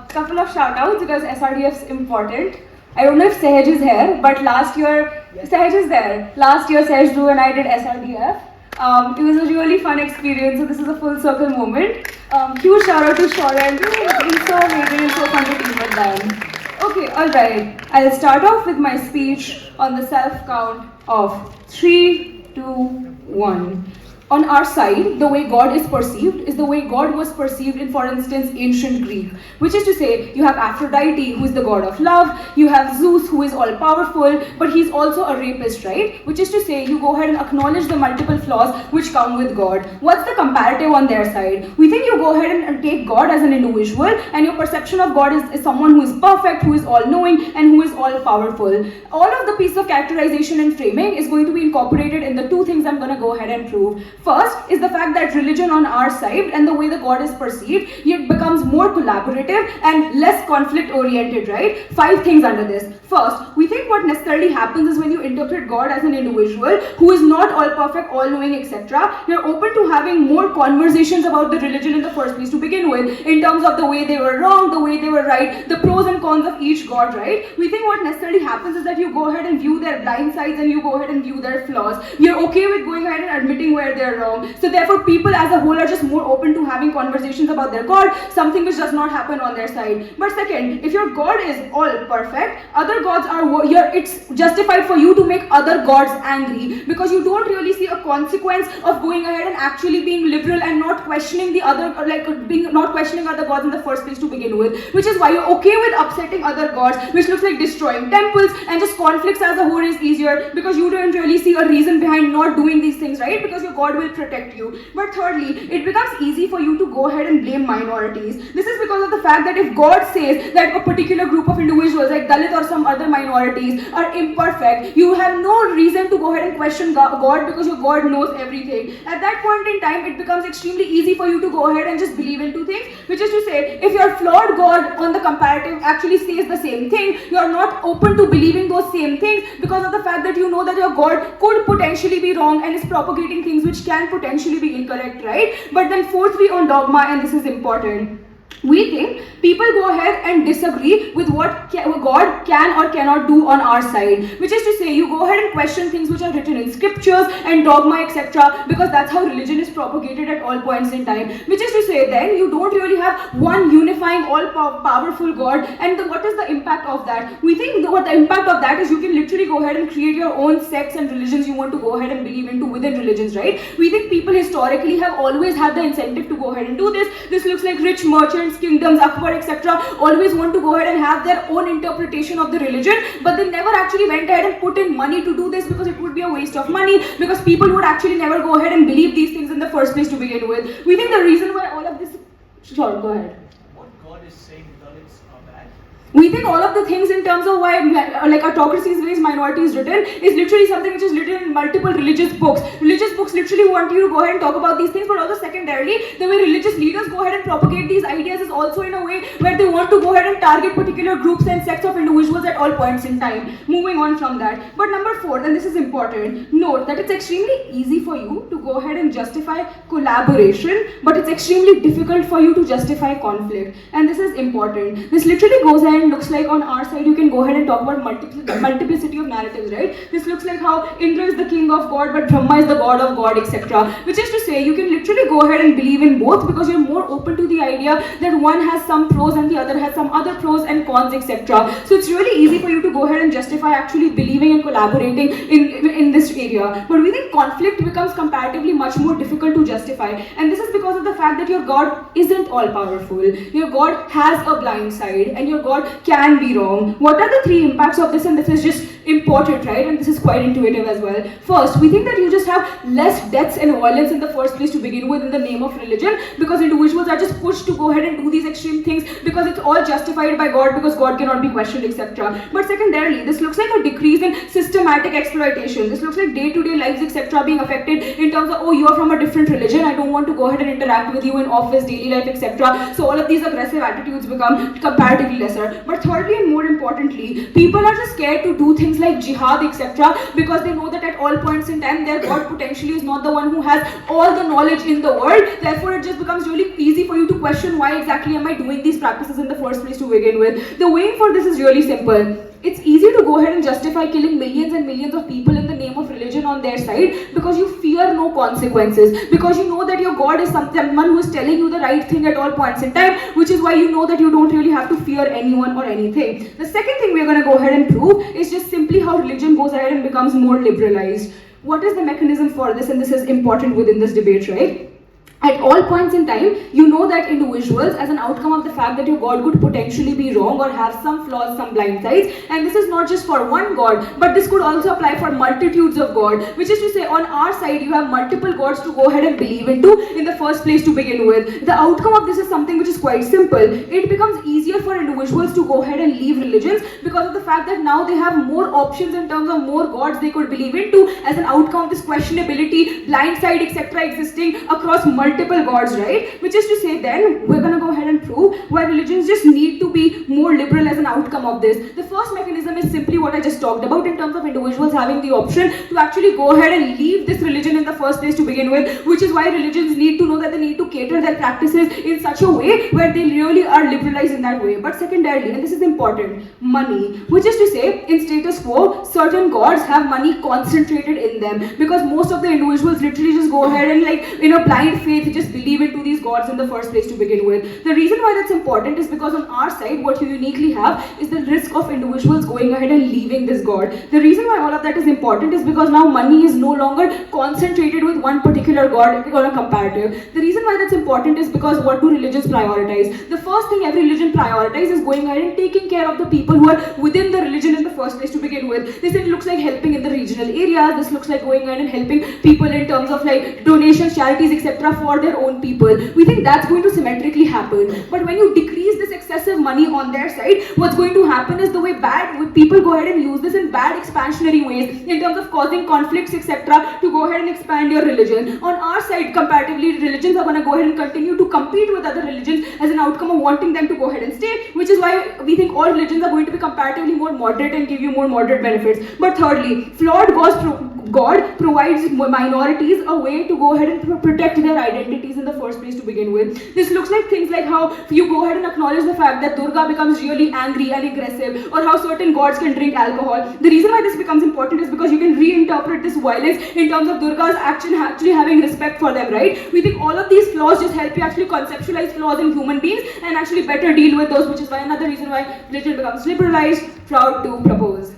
Couple of shout outs because SRDF is important. I don't know if Sahaj is here, but last year, Sahaj is there. Last year, Sahaj, Dhruv and I did SRDF. It was a really fun experience, so this is a full circle moment. Huge shout out to Shaurya and Dhruv. It's been so amazing and so fun to team with them. Okay, alright. I'll start off with my speech on the self count of 3, 2, 1. On our side, the way God is perceived is the way God was perceived in, for instance, ancient Greek. Which is to say, you have Aphrodite, who is the god of love, you have Zeus, who is all-powerful, but he's also a rapist, right? Which is to say, you go ahead and acknowledge the multiple flaws which come with God. What's the comparative on their side? We think you go ahead and take God as an individual, and your perception of God is someone who is perfect, who is all-knowing, and who is all-powerful. All of the piece of characterization and framing is going to be incorporated in the two things I'm going to go ahead and prove. First is the fact that religion on our side and the way the God is perceived, it becomes more collaborative and less conflict oriented, right? 5 things under this. First, we think what necessarily happens is when you interpret God as an individual who is not all perfect, all knowing, etc., you're open to having more conversations about the religion in the first place to begin with, in terms of the way they were wrong, the way they were right, the pros and cons of each God, right? We think what necessarily happens is that you go ahead and view their blind sides and you go ahead and view their flaws. You're okay with going ahead and admitting where they're wrong. So therefore, people as a whole are just more open to having conversations about their God, something which does not happen on their side. But second, if your God is all perfect, other gods are it's justified for you to make other gods angry, because you don't really see a consequence of going ahead and actually being liberal and not questioning the other, not questioning other gods in the first place to begin with. Which is why you're okay with upsetting other gods, which looks like destroying temples, and just conflicts as a whole is easier because you don't really see a reason behind not doing these things, right? Because your God will protect you. But thirdly, it becomes easy for you to go ahead and blame minorities. This is because of the fact that if God says that a particular group of individuals like Dalit or some other minorities are imperfect, you have no reason to go ahead and question God because your God knows everything. At that point in time, it becomes extremely easy for you to go ahead and just believe in two things, which is to say, if your flawed God on the comparative actually says the same thing, you are not open to believing those same things because of the fact that you know that your God could potentially be wrong and is propagating things which can potentially be incorrect, right? But then fourthly on dogma, and this is important, we think people go ahead and disagree with what God can or cannot do on our side. Which is to say, you go ahead and question things which are written in scriptures and dogma, etc., because that's how religion is propagated at all points in time. Which is to say, then you don't really have one unifying, all-powerful God. And what is the impact of that? We think what the impact of that is you can literally go ahead and create your own sects and religions you want to go ahead and believe into within religions, right? We think people historically have always had the incentive to go ahead and do this. This looks like rich merchants, kingdoms, Akbar, etc., always want to go ahead and have their own interpretation of the religion, but they never actually went ahead and put in money to do this because it would be a waste of money, because people would actually never go ahead and believe these things in the first place to begin with. We think the reason why all of this... Sure, go ahead. What God is saying Dalits are bad? We think all of the things in terms of why autocracies against minorities written is literally something which is written in multiple religious books. Religious books literally want you to go ahead and talk about these things, but also secondarily, the way religious leaders go ahead and propagate these ideas is also in a way where they want to go ahead and target particular groups and sects of individuals at all points in time. Moving on from that. But number 4, and this is important, note that it's extremely easy for you to go ahead and justify collaboration, but it's extremely difficult for you to justify conflict. And this is important. This literally goes ahead and looks like on our side, you can go ahead and talk about multiplicity of narratives, right? This looks like how Indra is the king of God, but Brahma is the god of God, etc. Which is to say, you can literally go ahead and believe in both because you're more open to the idea that one has some pros and the other has some other pros and cons, etc. So it's really easy for you to go ahead and justify actually believing and collaborating in this area. But we think conflict becomes comparatively much more difficult to justify. And this is because of the fact that your God isn't all powerful. Your God has a blind side and your God can be wrong. What are the 3 impacts of this? And this is just important, right? And this is quite intuitive as well. First, we think that you just have less deaths and violence in the first place to begin with in the name of religion, because individuals are just pushed to go ahead and do these extreme things because it's all justified by God, because God cannot be questioned, etc. But secondarily, this looks like a decrease in systematic exploitation. This looks like day-to-day lives, etc., being affected in terms of, oh, you are from a different religion, I don't want to go ahead and interact with you in office, daily life, etc. So all of these aggressive attitudes become comparatively lesser. But thirdly and more importantly, people are just scared to do things things like jihad, etc., because they know that at all points in time their god potentially is not the one who has all the knowledge in the world. Therefore, it just becomes really easy for you to question why exactly am I doing these practices in the first place to begin with. The way for this is really simple. It's easy to go ahead and justify killing millions and millions of people in the name of religion on their side because you fear no consequences, because you know that your God is someone who is telling you the right thing at all points in time, which is why you know that you don't really have to fear anyone or anything. The second thing we're going to go ahead and prove is just simply how religion goes ahead and becomes more liberalized. What is the mechanism for this? And this is important within this debate, right? At all points in time, you know that individuals, as an outcome of the fact that your God could potentially be wrong or have some flaws, some blind sides, and this is not just for one God, but this could also apply for multitudes of God, which is to say, on our side, you have multiple gods to go ahead and believe into in the first place to begin with. The outcome of this is something which is quite simple. It becomes easier for individuals to go ahead and leave religions because of the fact that now they have more options in terms of more gods they could believe into as an outcome of this questionability, blind side, etc., existing across multiple gods, right? Which is to say, then we're gonna go ahead and prove why religions just need to be more liberal as an outcome of this. The first mechanism is simply what I just talked about in terms of individuals having the option to actually go ahead and leave this religion in the first place to begin with, which is why religions need to know that they need to cater their practices in such a way where they really are liberalized in that way. But secondarily, and this is important, money, which is to say, in status quo, certain gods have money concentrated in them because most of the individuals literally just go ahead and blind faith just believe into these gods in the first place to begin with. The reason why that's important is because on our side, what you uniquely have is the risk of individuals going ahead and leaving this god. The reason why all of that is important is because now money is no longer concentrated with one particular god on a comparative. The reason why that's important is because what do religions prioritize? The first thing every religion prioritizes is going ahead and taking care of the people who are within the religion in the first place to begin with. This looks like helping in the regional areas, this looks like going ahead and helping people in terms of donations, charities, etc. for their own people. We think that's going to symmetrically happen. But when you decrease this excessive money on their side, what's going to happen is the way people go ahead and use this in bad expansionary ways in terms of causing conflicts, etc. to go ahead and expand your religion. On our side, comparatively, religions are going to go ahead and continue to compete with other religions as an outcome of wanting them to go ahead and stay, which is why we think all religions are going to be comparatively more moderate and give you more moderate benefits. But thirdly, flawed God provides minorities a way to go ahead and protect their identities in the first place to begin with. This looks like things like how you go ahead and acknowledge the fact that Durga becomes really angry and aggressive, or how certain gods can drink alcohol. The reason why this becomes important is because you can reinterpret this violence in terms of Durga's actually having respect for them, right? We think all of these flaws just help you actually conceptualize flaws in human beings and actually better deal with those, which is why another reason why religion becomes liberalized. Proud to propose.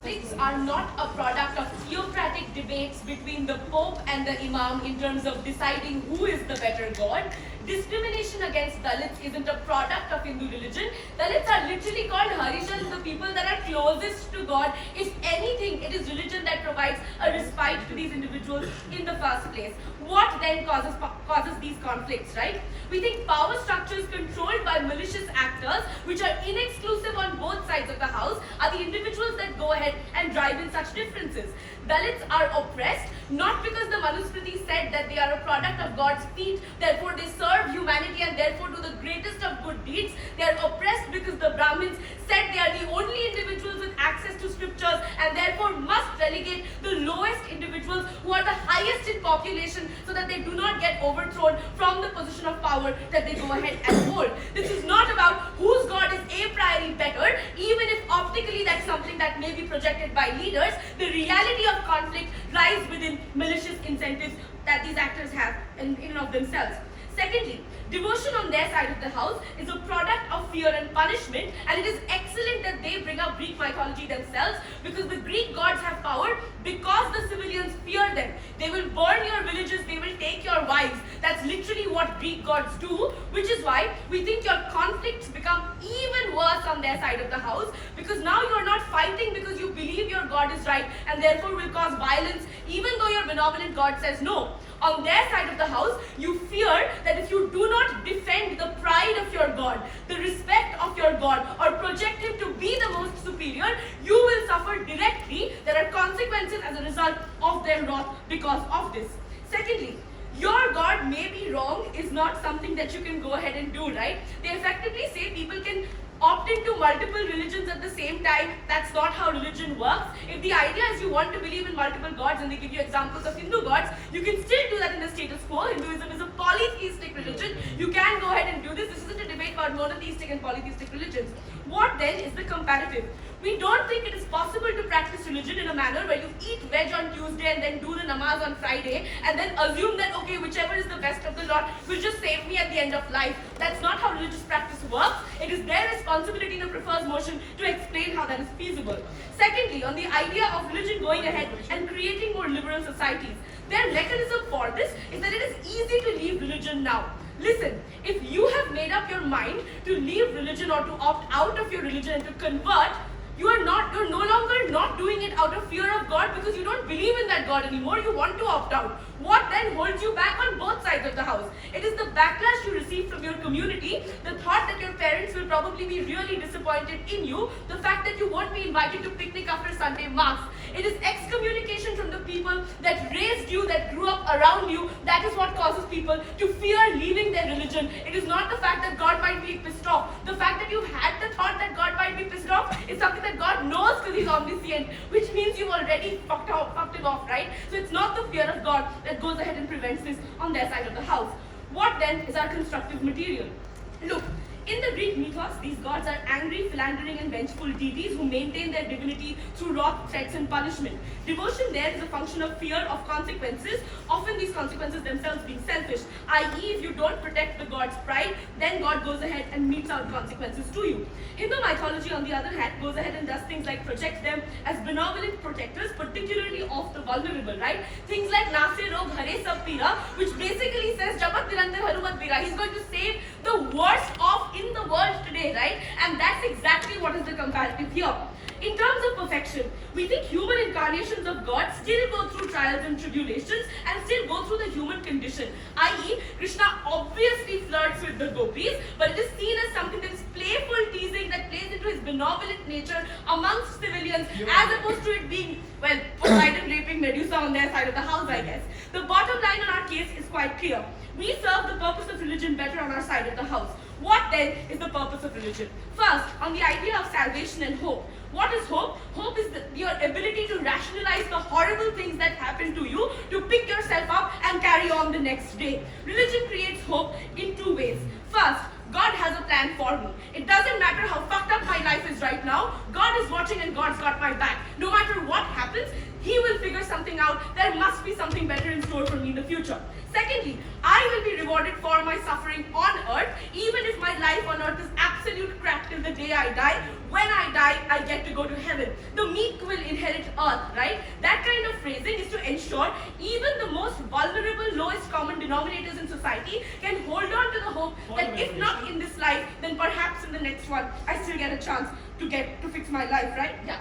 Politics are not a product of theocratic debates between the Pope and the Imam in terms of deciding who is the better God. Discrimination against Dalits isn't a product of Hindu religion. Dalits are literally called Harishans, the people that are closest to God. If anything, it is religion that provides a respite to these individuals in the first place. What then causes these conflicts, right? We think power structures controlled by malicious actors, which are inexclusive on both sides of the house, are the individuals that go ahead and drive in such differences. Dalits are oppressed, not because the Manusmriti said that they are a product of God's feet, therefore they serve humanity and therefore do the greatest of good deeds. They are oppressed because the Brahmins said they are the only individuals with access to scriptures and therefore must relegate the lowest individuals who are the highest in population so that they do not get overthrown from the position of power that they go ahead and hold. This is not about whose God is a priori better, even if optically that's something that may be projected by leaders. The reality of conflict lies within malicious incentives that these actors have in and of themselves. Secondly, devotion on their side of the house is a product of fear and punishment, and it is excellent that they bring up Greek mythology themselves, because the Greek gods have power because the civilians fear them. They will burn your villages, they will take your wives. That's literally what Greek gods do, which is why we think your conflicts become even worse on their side of the house, because now you are not fighting because you believe your God is right and therefore will cause violence, even though your benevolent God says no. On their side of the house, you fear that if you do not defend the pride of your God, the respect of your God, or project him to be the most superior, you will suffer directly. There are consequences as a result of their wrath because of this. Secondly, your God may be wrong is not something that you can go ahead and do, right? They effectively say people can opt into multiple religions at the same time. That's not how religion works. If the idea is you want to believe in multiple gods and they give you examples of Hindu gods, you can still do that in the status quo. Hinduism is a polytheistic religion. You can go ahead and do this. This isn't a debate about monotheistic and polytheistic religions. What then is the comparative? We don't think it is possible to practice religion in a manner where you eat veg on Tuesday and then do the namaz on Friday and then assume that, okay, whichever is the best of the lot will just save me at the end of life. That's not how religious practice works. It is their responsibility in a prefers motion to explain how that is feasible. Secondly, on the idea of religion going ahead and creating more liberal societies, their mechanism for this is that it is easy to leave religion now. Listen, if you have made up your mind to leave religion or to opt out of your religion and to convert, you're no longer not doing it out of fear of God because you don't believe in that God anymore, you want to opt out. What then holds you back on both sides of the house? It is the backlash you receive from your community, the thought that your parents will probably be really disappointed in you, the fact that you won't be invited to picnic after Sunday mass. It is excommunication from the people that raised you, that grew up around you. That is what causes people to fear leaving their religion. It is not the fact that God might be pissed off. The fact that you've had the thought that God might be pissed off is something that God knows because He's omniscient, which means you've already fucked it off, right? So it's not the fear of God that goes ahead and prevents this on their side of the house. What then is our constructive material? Look, in the Greek mythos, these gods are angry, philandering and vengeful deities who maintain their divinity through wrath, threats and punishment. Devotion there is a function of fear of consequences, often these consequences themselves being selfish, i.e. if you don't protect the god's pride, then God goes ahead and metes out consequences to you. Hindu mythology, on the other hand, goes ahead and does things like project them as benevolent protectors, particularly of the vulnerable, right? Things like Nase Rog Hare Sab Pira, which basically says Jabat Nirantar Hanumat Pira. He's going to save the worst off in the world today, right? And that's exactly what is the comparative here. In terms of perfection, we think human incarnations of God still go through trials and tribulations and still go through the human condition, i.e. Krishna obviously flirts with the gopis, but it is seen as something that is playful teasing that plays into his benevolent nature amongst civilians, as opposed to it being, well, Poseidon raping Medusa on their side of the house, I guess. The bottom line on our case is quite clear. We serve the purpose of religion better on our side of the house. What then is the purpose of religion? First, on the idea of salvation and hope. What is hope? Hope is your ability to rationalize the horrible things that happen to you, to pick yourself up and carry on the next day. Religion creates hope in two ways. First, God has a plan for me. It doesn't matter how fucked up my life is right now. God is watching and God's got my back. No matter what happens, He will figure something out. There must be something better in store for me in the future. Secondly, I will be rewarded for my suffering on earth, even if my life on earth is absolute crap till the day I die. When I die, I get to go to heaven. The meek will inherit earth, right? That kind of phrasing is to ensure even the most vulnerable, lowest common denominators in society can hold on to the hope that if not in this life, then perhaps in the next one, I still get a chance to fix my life, right? Yeah.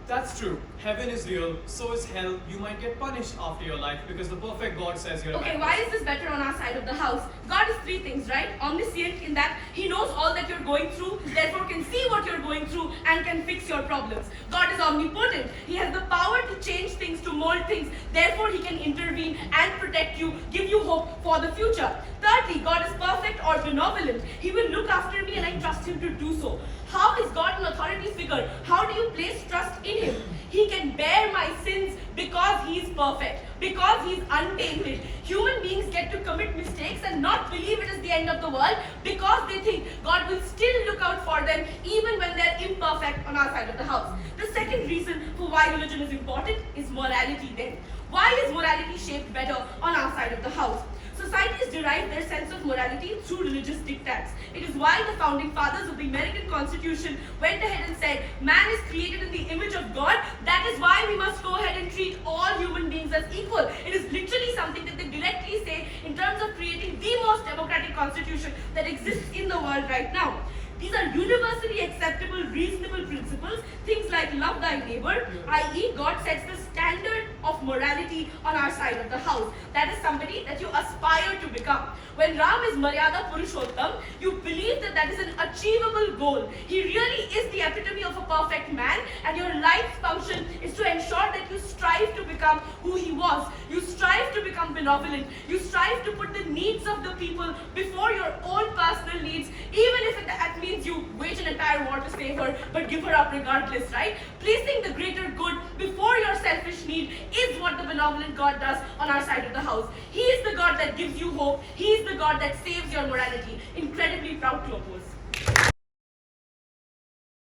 That's true. Heaven is real, so is hell. You might get punished after your life because the perfect God says you're a Okay, bad why person. is this better on our side of the house? God is three things, right? Omniscient in that He knows all that you're going through, therefore can see what you're going through and can fix your problems. God is omnipotent. He has the power to change things, to mold things, therefore He can intervene and protect you, give you hope for the future. Thirdly, God is perfect or benevolent. He will look after me and I trust Him to do so. How is God an authority figure? How do you place trust in Him? He can bear my sins because He is perfect, because He is untainted. Human beings get to commit mistakes and not believe it is the end of the world because they think God will still look out for them even when they're imperfect on our side of the house. The second reason for why religion is important is morality then. Why is morality shaped better on our side of the house? Societies derive their sense of morality through religious diktats. It is why the founding fathers of the American Constitution went ahead and said, man is created in the image of God. That is why we must go ahead and treat all human beings as equal. It is literally something that they directly say in terms of creating the most democratic constitution that exists in the world right now. These are universally acceptable, reasonable principles. Things like love thy neighbor, i.e. God sets the standard of morality on our side of the house. That is somebody that you aspire to become. When Ram is Maryada Purushottam, you believe that that is an achievable goal. He really is the epitome of a perfect man, and your life's function is to ensure that you strive to become who he was. You strive to become benevolent. You strive to put the needs of the people before your own personal needs, even if that means you wage an entire war to save her, but give her up regardless, right? Placing the greater good before your selfish need is what the benevolent God does on our side of the house. He is the God that gives you hope. He is the God that saves your morality. Incredibly proud to oppose.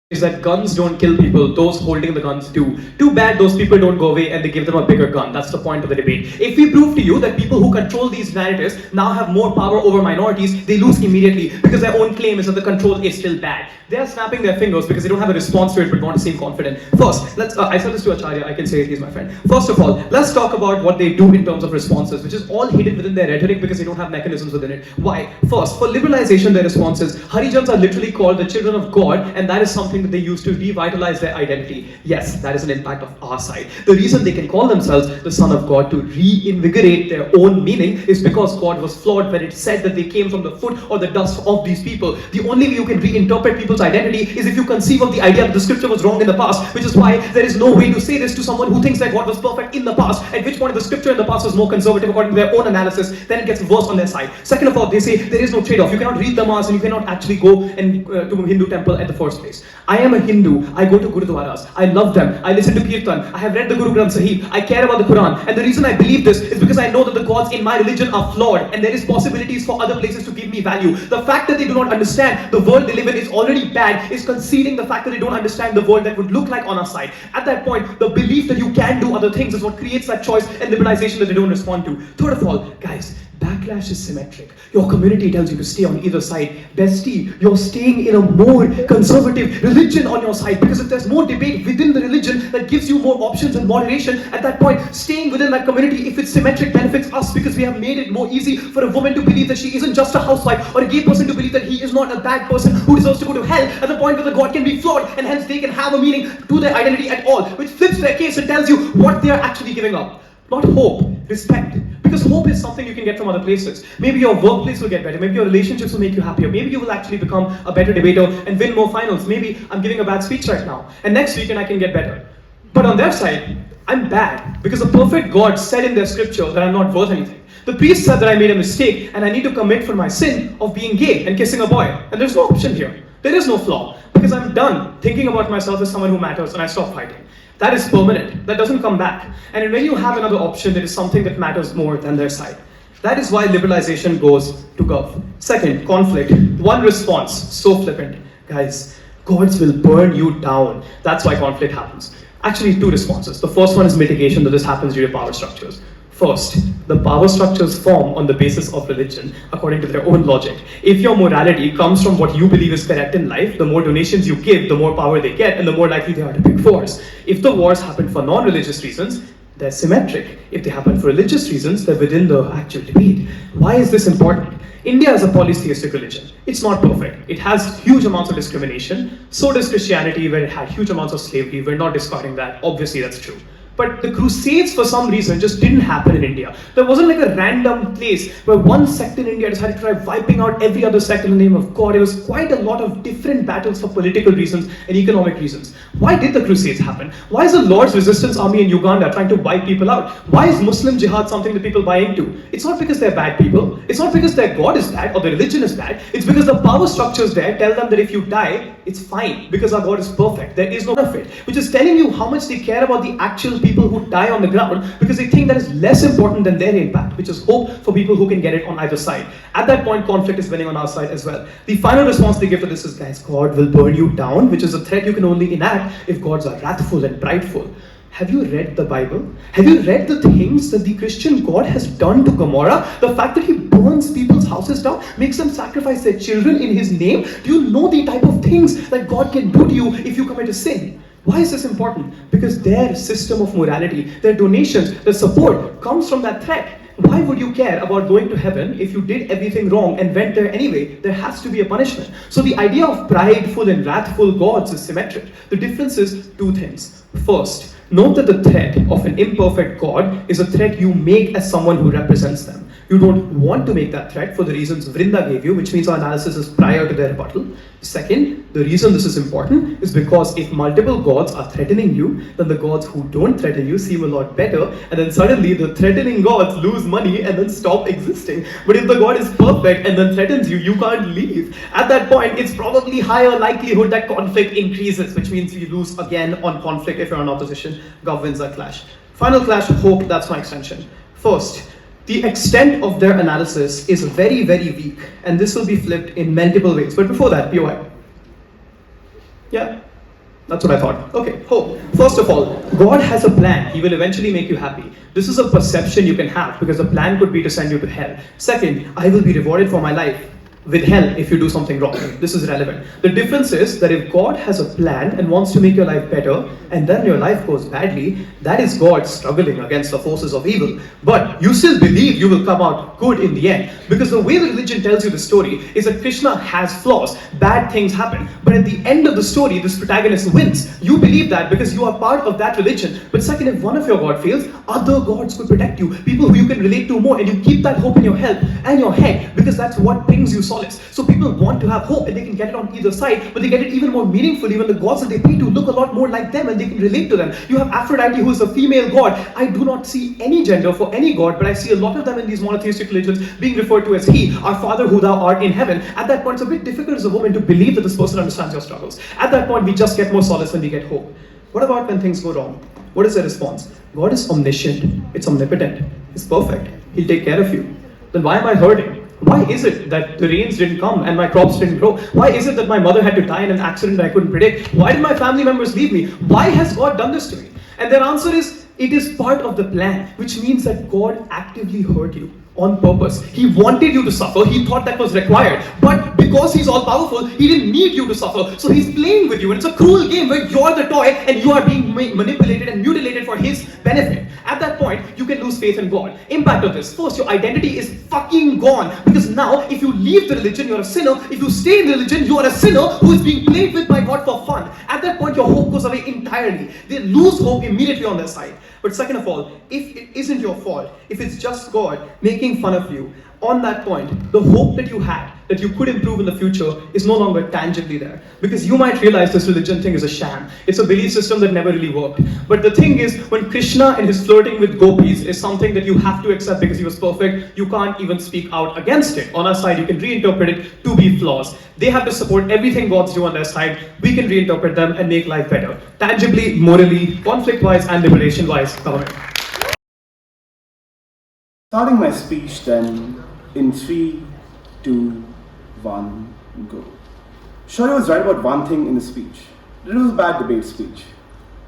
Is that guns don't kill people, those holding the guns do. Too bad those people don't go away and they give them a bigger gun. That's the point of the debate. If we prove to you that people who control these narratives now have more power over minorities, they lose immediately because their own claim is that the control is still bad. They are snapping their fingers because they don't have a response to it but want to seem confident. First, I said this to Acharya, I can say it, he's my friend. First of all, let's talk about what they do in terms of responses, which is all hidden within their rhetoric because they don't have mechanisms within it. Why? First, for liberalization, their responses, Harijans are literally called the children of God, and that is something that they use to revitalize their identity. Yes, that is an impact of our side. The reason they can call themselves the Son of God to reinvigorate their own meaning is because God was flawed when it said that they came from the foot or the dust of these people. The only way you can reinterpret people's identity is if you conceive of the idea that the scripture was wrong in the past, which is why there is no way to say this to someone who thinks that God was perfect in the past, at which point the scripture in the past was more conservative according to their own analysis, then it gets worse on their side. Second of all, they say there is no trade-off. You cannot read the Mass and you cannot actually go and to a Hindu temple at the first place. I am a Hindu. I go to Gurudwaras. I love them. I listen to Kirtan. I have read the Guru Granth Sahib. I care about the Quran. And the reason I believe this is because I know that the gods in my religion are flawed and there is possibilities for other places to give me value. The fact that they do not understand the world they live in is already bad, is conceding the fact that they don't understand the world that would look like on our side. At that point, the belief that you can do other things is what creates that choice and liberalization that they don't respond to. Third of all, guys, backlash is symmetric. Your community tells you to stay on either side. Bestie, you're staying in a more conservative religion on your side, because if there's more debate within the religion that gives you more options and moderation, at that point, staying within that community, if it's symmetric, benefits us because we have made it more easy for a woman to believe that she isn't just a housewife, or a gay person to believe that he is not a bad person who deserves to go to hell, at the point where the God can be flawed and hence they can have a meaning to their identity at all, which flips their case and tells you what they are actually giving up. Not hope, respect. Because hope is something you can get from other places. Maybe your workplace will get better. Maybe your relationships will make you happier. Maybe you will actually become a better debater and win more finals. Maybe I'm giving a bad speech right now, and next weekend I can get better. But on their side, I'm bad because the perfect God said in their scripture that I'm not worth anything. The priest said that I made a mistake and I need to commit for my sin of being gay and kissing a boy. And there's no option here. There is no flaw because I'm done thinking about myself as someone who matters and I stop fighting. That is permanent. That doesn't come back. And when you have another option, there is something that matters more than their side. That is why liberalization goes to Gov. Second, conflict. One response, so flippant. Guys, gods will burn you down. That's why conflict happens. Actually, two responses. The first one is mitigation, that this happens due to power structures. First, the power structures form on the basis of religion, according to their own logic. If your morality comes from what you believe is correct in life, the more donations you give, the more power they get, and the more likely they are to pick wars. If the wars happen for non-religious reasons, they're symmetric. If they happen for religious reasons, they're within the actual debate. Why is this important? India is a polytheistic religion. It's not perfect. It has huge amounts of discrimination. So does Christianity, where it had huge amounts of slavery. We're not discarding that. Obviously, that's true. But the Crusades, for some reason, just didn't happen in India. There wasn't like a random place where one sect in India decided to try wiping out every other sect in the name of God. It was quite a lot of different battles for political reasons and economic reasons. Why did the Crusades happen? Why is the Lord's Resistance Army in Uganda trying to wipe people out? Why is Muslim jihad something that people buy into? It's not because they're bad people. It's not because their God is bad or their religion is bad. It's because the power structures there tell them that if you die, it's fine because our God is perfect. There is no benefit, which is telling you how much they care about the actual people who die on the ground because they think that is less important than their impact, which is hope for people who can get it on either side. At that point, conflict is winning on our side as well. The final response they give to this is, guys, God will burn you down, which is a threat you can only enact if gods are wrathful and prideful. Have you read the Bible? Have you read the things that the Christian God has done to Gomorrah? The fact that he burns people's houses down, makes them sacrifice their children in his name? Do you know the type of things that God can do to you if you commit a sin? Why is this important? Because their system of morality, their donations, their support comes from that threat. Why would you care about going to heaven if you did everything wrong and went there anyway? There has to be a punishment. So the idea of prideful and wrathful gods is symmetric. The difference is two things. First, note that the threat of an imperfect God is a threat you make as someone who represents them. You don't want to make that threat for the reasons Vrinda gave you, which means our analysis is prior to their rebuttal. Second, the reason this is important is because if multiple gods are threatening you, then the gods who don't threaten you seem a lot better, and then suddenly the threatening gods lose money and then stop existing. But if the god is perfect and then threatens you, you can't leave. At that point, it's probably higher likelihood that conflict increases, which means you lose again on conflict if you're in opposition. God wins that clash. Final clash, hope, that's my extension. First, the extent of their analysis is very, very weak, and this will be flipped in multiple ways. But before that, POI. Yeah, that's what I thought. Okay, hope. First of all, God has a plan. He will eventually make you happy. This is a perception you can have, because the plan could be to send you to hell. Second, I will be rewarded for my life with hell if you do something wrong. This is relevant. The difference is that if God has a plan and wants to make your life better, and then your life goes badly, that is God struggling against the forces of evil. But you still believe you will come out good in the end, because the way the religion tells you the story is that Krishna has flaws, bad things happen, but at the end of the story, this protagonist wins. You believe that because you are part of that religion. But second, if one of your god fails, other gods could protect you, people who you can relate to more, and you keep that hope in your head and your head, because that's what brings you solace. So people want to have hope, and they can get it on either side, but they get it even more meaningfully when the gods that they pray to look a lot more like them and they can relate to them. You have Aphrodite, who is a female god. I do not see any gender for any god, but I see a lot of them in these monotheistic religions being referred to as he, our Father who thou art in heaven. At that point, it's a bit difficult as a woman to believe that this person understands your struggles. At that point, we just get more solace when we get hope. What about when things go wrong? What is the response? God is omniscient. It's omnipotent. It's perfect. He'll take care of you. Then why am I hurting? Why is it that the rains didn't come and my crops didn't grow? Why is it that my mother had to die in an accident that I couldn't predict? Why did my family members leave me? Why has God done this to me? And their answer is, it is part of the plan, which means that God actively hurt you on purpose. He wanted you to suffer. He thought that was required. But because he's all powerful, he didn't need you to suffer. So he's playing with you. And it's a cruel game where you're the toy and you are being manipulated and mutilated for his benefit. At that point, you can lose faith in God. Impact of this. First, your identity is fucking gone. Because now, if you leave the religion, you're a sinner. If you stay in the religion, you are a sinner who is being played with by God for fun. At that point, your hope goes away entirely. They lose hope immediately on their side. But second of all, if it isn't your fault, if it's just God making fun of you, on that point, the hope that you had, that you could improve in the future, is no longer tangibly there. Because you might realize this religion thing is a sham. It's a belief system that never really worked. But the thing is, when Krishna and his flirting with gopis is something that you have to accept because he was perfect, you can't even speak out against it. On our side, you can reinterpret it to be flaws. They have to support everything gods do on their side. We can reinterpret them and make life better. Tangibly, morally, conflict-wise, and liberation-wise. Starting my speech then, in 3, 2, 1, go. Shaurya was right about one thing in the speech. It was a bad debate speech.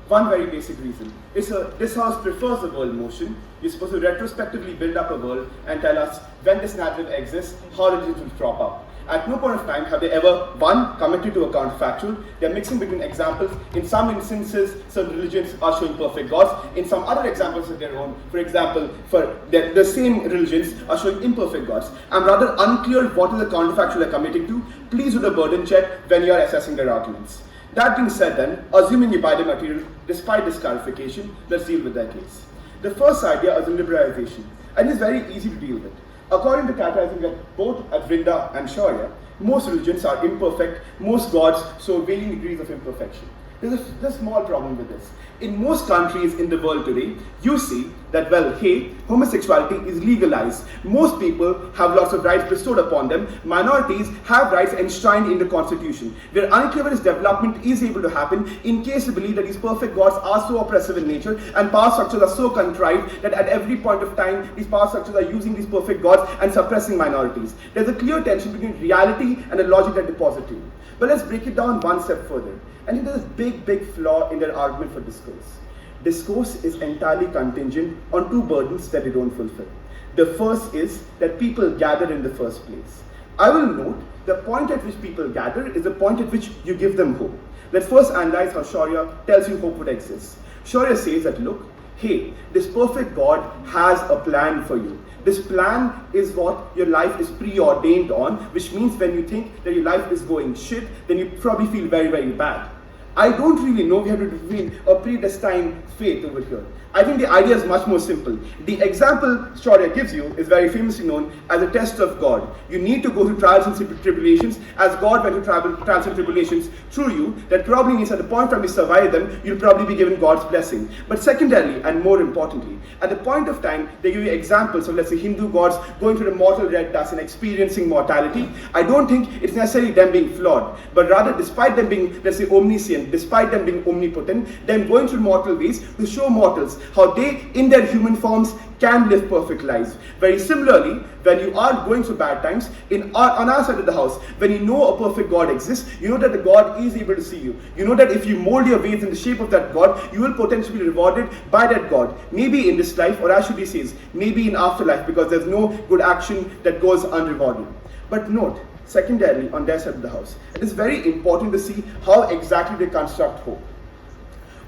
One very basic reason. This house prefers the world motion. You're supposed to retrospectively build up a world and tell us when this narrative exists, how religions will crop up. At no point of time have they ever, one, committed to a counterfactual. They're mixing between examples. In some instances, certain religions are showing perfect gods. In some other examples of their own, for example, for the same religions are showing imperfect gods. I'm rather unclear what is the counterfactual they're committing to. Please do the burden check when you are assessing their arguments. That being said then, assuming you buy the material, despite this clarification, let's deal with that case. The first idea is liberalization, and it's very easy to deal with. According to categorizing that both at Vrinda and Shaurya, most religions are imperfect, most gods show varying degrees of imperfection. There's a small problem with this. In most countries in the world today, you see that, well, hey, homosexuality is legalized. Most people have lots of rights bestowed upon them. Minorities have rights enshrined in the constitution. We're unclear whether this development is able to happen in case we believe that these perfect gods are so oppressive in nature and power structures are so contrived that at every point of time, these power structures are using these perfect gods and suppressing minorities. There's a clear tension between reality and the logic that deposit to you. But let's break it down one step further. And there's a big flaw in their argument for discourse. Discourse is entirely contingent on two burdens that they don't fulfill. The first is that people gather in the first place. I will note the point at which people gather is the point at which you give them hope. Let's first analyze how Shaurya tells you hope would exist. Shaurya says that, look, hey, this perfect God has a plan for you. This plan is what your life is preordained on, which means when you think that your life is going shit, then you probably feel very, very bad. I don't really know we have to define a predestined faith over here. I think the idea is much more simple. The example Shaurya gives you is very famously known as a test of God. You need to go through trials and tribulations as God went through trials and tribulations through you. That probably means at the point when you survive them, you'll probably be given God's blessing. But secondarily, and more importantly, at the point of time, they give you examples of, let's say, Hindu gods going through the mortal red dust and experiencing mortality. I don't think it's necessarily them being flawed, but rather despite them being, let's say, omniscient, despite them being omnipotent, them going through mortal ways to show mortals how they, in their human forms, can live perfect lives. Very similarly, when you are going through bad times, on our side of the house, when you know a perfect God exists, you know that the God is able to see you. You know that if you mold your ways in the shape of that God, you will potentially be rewarded by that God. Maybe in this life, or as Shruti says, maybe in afterlife, because there's no good action that goes unrewarded. But note, secondarily, on their side of the house, it is very important to see how exactly they construct hope.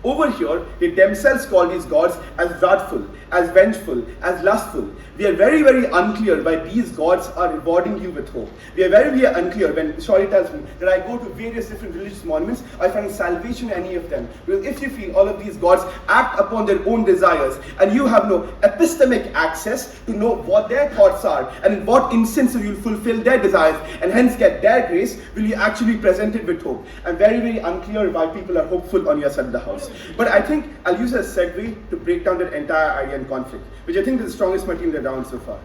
Over here, they themselves call these gods as wrathful, as vengeful, as lustful. We are very, very unclear why these gods are rewarding you with hope. We are very, very unclear when Shaurya tells me that I go to various different religious monuments, I find salvation in any of them. Because if you feel all of these gods act upon their own desires and you have no epistemic access to know what their thoughts are and in what instance you will fulfill their desires and hence get their grace, will you actually be presented with hope? I'm very, very unclear why people are hopeful on your side of the house. But I think I'll use as a segue to break down that entire idea and conflict, which I think is the strongest material around so far.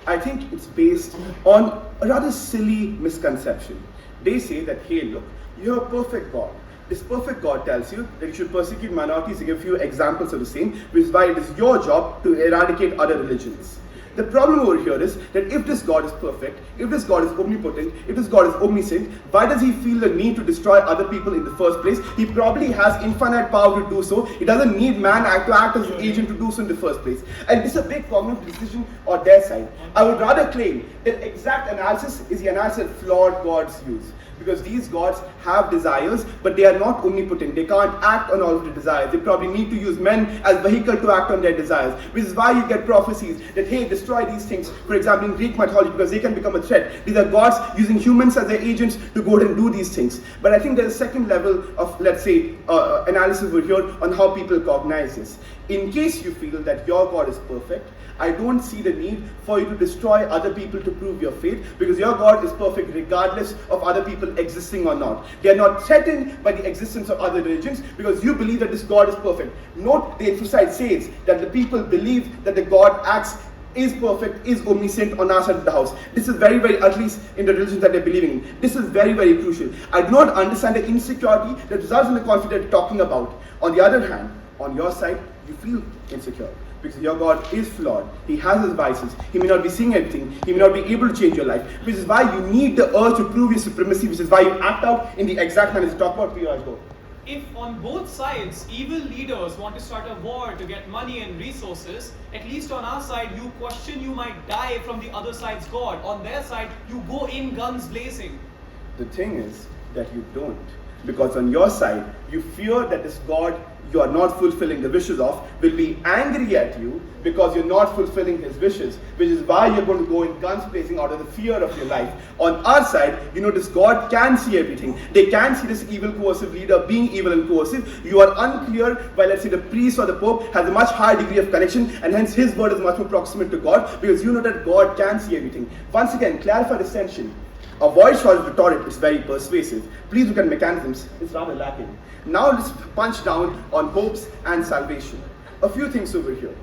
I think it's based on a rather silly misconception. They say that, hey, look, you're a perfect God. This perfect God tells you that you should persecute minorities. To give a few examples of the same, which is why it is your job to eradicate other religions. The problem over here is that if this God is perfect, if this God is omnipotent, if this God is omniscient, why does he feel the need to destroy other people in the first place? He probably has infinite power to do so. He doesn't need man to act as an agent to do so in the first place. And this is a big cognitive decision on their side. I would rather claim that exact analysis is the analysis that flawed gods use. Because these gods have desires, but they are not omnipotent. They can't act on all of the desires. They probably need to use men as vehicle to act on their desires. Which is why you get prophecies that, hey, destroy these things. For example, in Greek mythology, because they can become a threat. These are gods using humans as their agents to go and do these things. But I think there's a second level of, let's say, analysis over here on how people cognize this. In case you feel that your God is perfect, I don't see the need for you to destroy other people to prove your faith, because your God is perfect regardless of other people existing or not. They are not threatened by the existence of other religions because you believe that this God is perfect. Note the exercise says that the people believe that the God is perfect, is omniscient on our side of the house. This is very, very, at least in the religions that they're believing in. This is very, very crucial. I do not understand the insecurity that results in the conflict that you're talking about. On the other hand, on your side, you feel insecure. Because your God is flawed. He has his vices. He may not be seeing everything. He may not be able to change your life. Which is why you need the urge to prove your supremacy. Which is why you act out in the exact manner you talk about 3 years ago. If on both sides evil leaders want to start a war to get money and resources, at least on our side you question you might die from the other side's God. On their side you go in guns blazing. The thing is that you don't. Because on your side, you fear that this God you are not fulfilling the wishes of will be angry at you because you're not fulfilling his wishes, which is why you're going to go in guns blazing out of the fear of your life. On our side, you know this God can see everything. They can see this evil coercive leader being evil and coercive. You are unclear why, let's say, the priest or the pope has a much higher degree of connection and hence his word is much more proximate to God, because you know that God can see everything. Once again, clarify this tension. Avoid short rhetoric, it's very persuasive. Please look at mechanisms, it's rather lacking. Now let's punch down on hopes and salvation. A few things over here.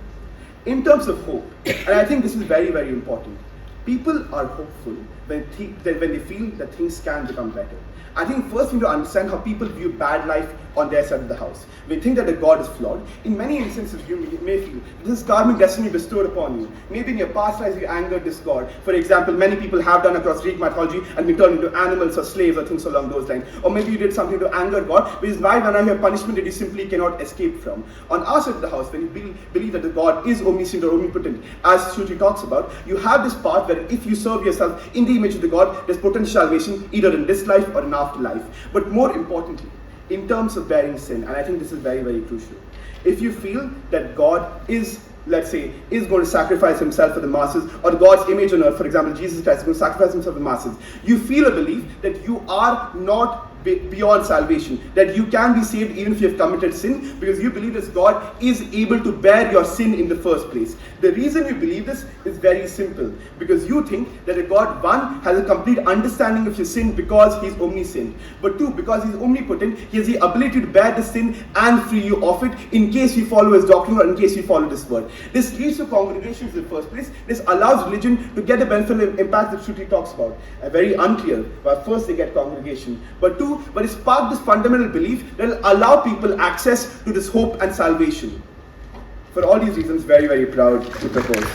In terms of hope, and I think this is very, very important. People are hopeful when they feel that things can become better. I think first we need to understand how people view bad life on their side of the house. We think that the God is flawed. In many instances, you may feel this is karmic destiny bestowed upon you. Maybe in your past lives you angered this God. For example, many people have done across Greek mythology and been turned into animals or slaves or things along those lines. Or maybe you did something to anger God, which is why when I have punishment that you simply cannot escape from. On our side of the house, when you believe that the God is omniscient or omnipotent, as Shruti talks about, you have this part where if you serve yourself in the image of the God, there's potential salvation either in this life or in afterlife. But more importantly, in terms of bearing sin, and I think this is very, very crucial. If you feel that God is, let's say, is going to sacrifice himself for the masses, or God's image on earth, for example, Jesus Christ is going to sacrifice himself for the masses, you feel a belief that you are not beyond salvation. That you can be saved even if you have committed sin, because you believe that God is able to bear your sin in the first place. The reason you believe this is very simple, because you think that a God, one, has a complete understanding of your sin because He is omniscient, but two, because He is omnipotent, He has the ability to bear the sin and free you of it in case you follow His doctrine or in case you follow this word. This leads to congregations in the first place. This allows religion to get the benefit and impact that Shruti talks about. Very unclear, but first they get congregation, but two, but it's part of this fundamental belief that will allow people access to this hope and salvation. For all these reasons, very, very proud to propose.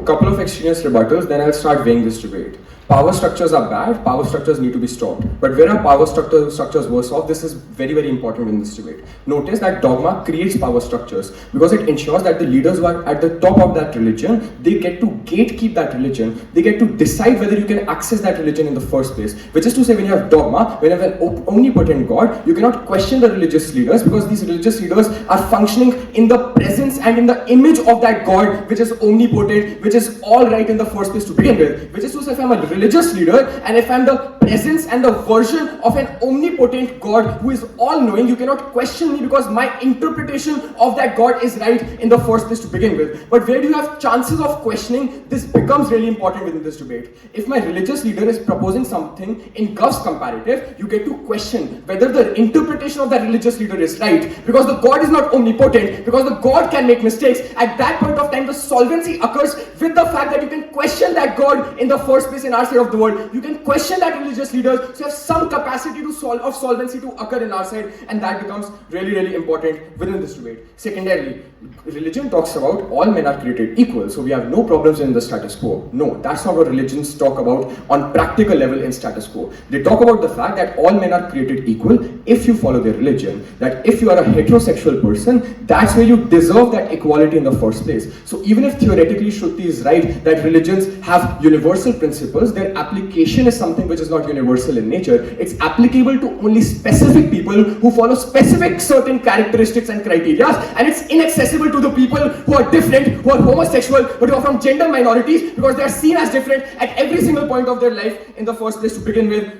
Couple of extraneous rebuttals, then I'll start weighing this debate. Power structures are bad, power structures need to be stopped. But where are power structures worse off? This is very, very important in this debate. Notice that dogma creates power structures because it ensures that the leaders who are at the top of that religion, they get to gatekeep that religion. They get to decide whether you can access that religion in the first place. Which is to say, when you have dogma, when you have an omnipotent God, you cannot question the religious leaders because these religious leaders are functioning in the presence and in the image of that God which is omnipotent, which is all right in the first place to begin with. Which is to say, if I'm a religious leader and if I'm the presence and the version of an omnipotent God who is all-knowing, you cannot question me because my interpretation of that God is right in the first place to begin with. But where do you have chances of questioning? This becomes really important within this debate. If my religious leader is proposing something in Gov's comparative, you get to question whether the interpretation of that religious leader is right, because the God is not omnipotent, because the God can make mistakes. At that point of time, the solvency occurs with the fact that you can question that God in the first place in our side of the world. You can question that religious leaders, so you have some capacity to solvency to occur in our side, and that becomes really, really important within this debate. Secondarily, religion talks about all men are created equal, so we have no problems in the status quo. No, that's not what religions talk about on practical level in status quo. They talk about the fact that all men are created equal if you follow their religion. That if you are a heterosexual person, that's where you deserve that equality in the first place. So even if theoretically Shruti is right that religions have universal principles, their application is something which is not universal in nature. It's applicable to only specific people who follow specific certain characteristics and criteria, and it's inaccessible to the people who are different, who are homosexual, but who are from gender minorities, because they are seen as different at every single point of their life in the first place to begin with.